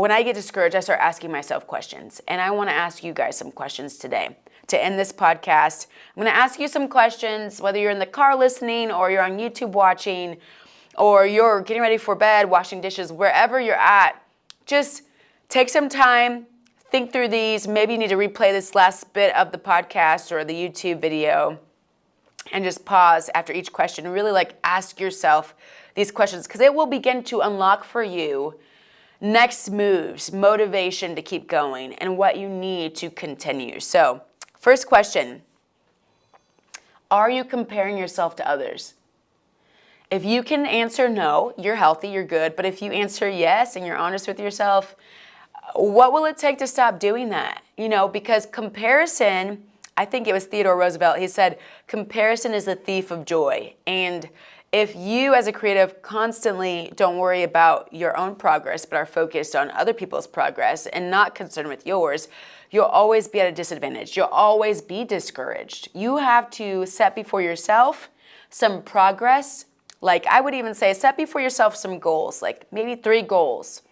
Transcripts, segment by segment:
When I get discouraged, I start asking myself questions. And I want to ask you guys some questions today. To end this podcast, I'm going to ask you some questions, whether you're in the car listening or you're on YouTube watching or you're getting ready for bed, washing dishes, wherever you're at. Just take some time, think through these. Maybe you need to replay this last bit of the podcast or the YouTube video and just pause after each question. Really ask yourself these questions because it will begin to unlock for you next moves, motivation to keep going, and what you need to continue. So, first question, are you comparing yourself to others? If you can answer no, you're healthy, you're good. But if you answer yes and you're honest with yourself, what will it take to stop doing that? Because comparison, I think it was Theodore Roosevelt, he said, comparison is the thief of joy. And if you as a creative constantly don't worry about your own progress, but are focused on other people's progress and not concerned with yours, you'll always be at a disadvantage. You'll always be discouraged. You have to set before yourself some progress. I would even say set before yourself some goals, maybe 3 goals.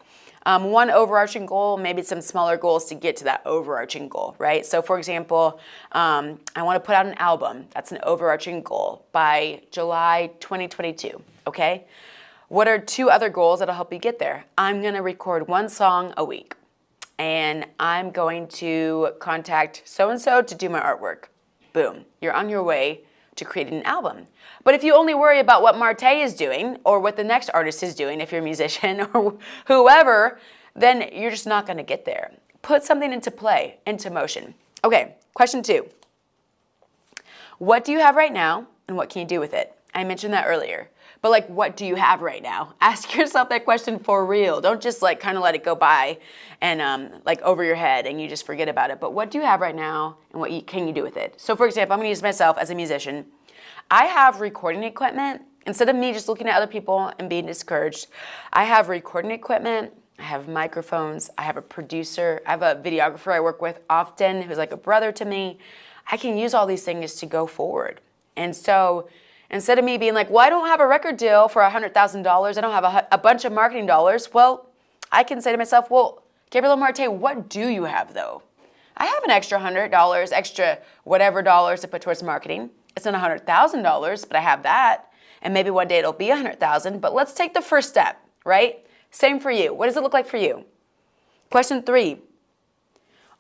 One overarching goal, maybe some smaller goals to get to that overarching goal, right? So for example, I want to put out an album. That's an overarching goal by July 2022, okay? What are 2 other goals that'll help you get there? I'm going to record 1 song a week, and I'm going to contact so-and-so to do my artwork. Boom, you're on your way to creating an album. But if you only worry about what Martay is doing or what the next artist is doing, if you're a musician or whoever, then you're just not going to get there. Put something into play, into motion. Okay, question 2. What do you have right now and what can you do with it? I mentioned that earlier. But what do you have right now? Ask yourself that question for real. Don't just kind of let it go by and over your head and you just forget about it. But what do you have right now and what can you do with it? So for example, I'm going to use myself as a musician. I have recording equipment. Instead of me just looking at other people and being discouraged, I have recording equipment. I have microphones. I have a producer. I have a videographer I work with often who's like a brother to me. I can use all these things to go forward. And so instead of me being well, I don't have a record deal for $100,000. I don't have a bunch of marketing dollars. Well, I can say to myself, well, Gabriella Martay, what do you have though? I have an extra $100, extra whatever dollars to put towards marketing. It's not $100,000, but I have that. And maybe one day it'll be $100,000, but let's take the first step, right? Same for you. What does it look like for you? Question 3,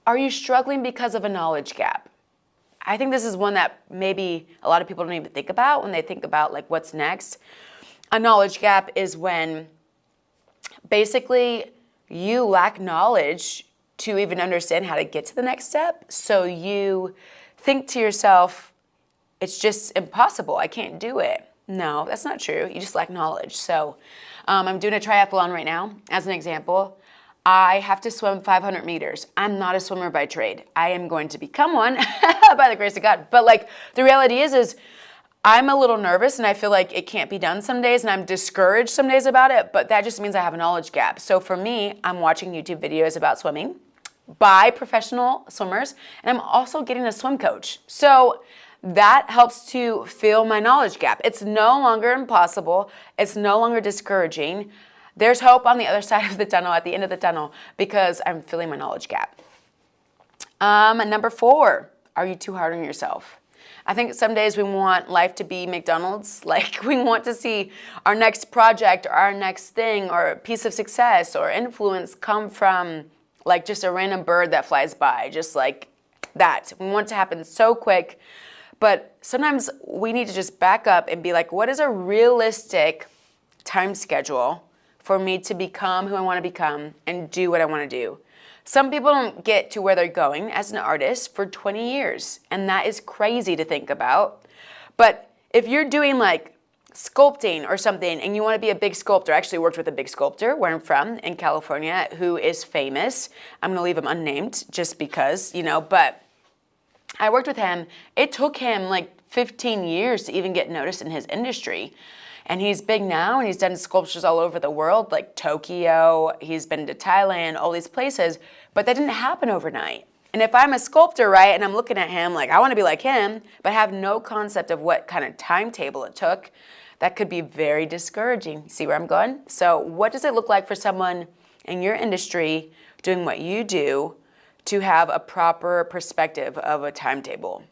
are you struggling because of a knowledge gap? I think this is one that maybe a lot of people don't even think about when they think about what's next. A knowledge gap is when basically you lack knowledge to even understand how to get to the next step. So you think to yourself, it's just impossible. I can't do it. No, that's not true. You just lack knowledge. So I'm doing a triathlon right now as an example. I have to swim 500 meters. I'm not a swimmer by trade. I am going to become one by the grace of God. But the reality is I'm a little nervous and I feel like it can't be done some days and I'm discouraged some days about it, but that just means I have a knowledge gap. So for me, I'm watching YouTube videos about swimming by professional swimmers and I'm also getting a swim coach. So that helps to fill my knowledge gap. It's no longer impossible. It's no longer discouraging. There's hope on the other side of the tunnel, at the end of the tunnel, because I'm filling my knowledge gap. Number 4, are you too hard on yourself? I think some days we want life to be McDonald's. We want to see our next project or our next thing or piece of success or influence come from just a random bird that flies by, just like that. We want it to happen so quick. But sometimes we need to just back up and be what is a realistic time schedule for me to become who I want to become and do what I want to do? Some people don't get to where they're going as an artist for 20 years, and that is crazy to think about. But if you're doing sculpting or something and you want to be a big sculptor, I actually worked with a big sculptor where I'm from in California who is famous. I'm going to leave him unnamed just because, but I worked with him. It took him 15 years to even get noticed in his industry. And he's big now, and he's done sculptures all over the world, like Tokyo. He's been to Thailand, all these places. But that didn't happen overnight. And if I'm a sculptor, right, and I'm looking at him I want to be like him, but have no concept of what kind of timetable it took, that could be very discouraging. See where I'm going? So what does it look like for someone in your industry doing what you do to have a proper perspective of a timetable.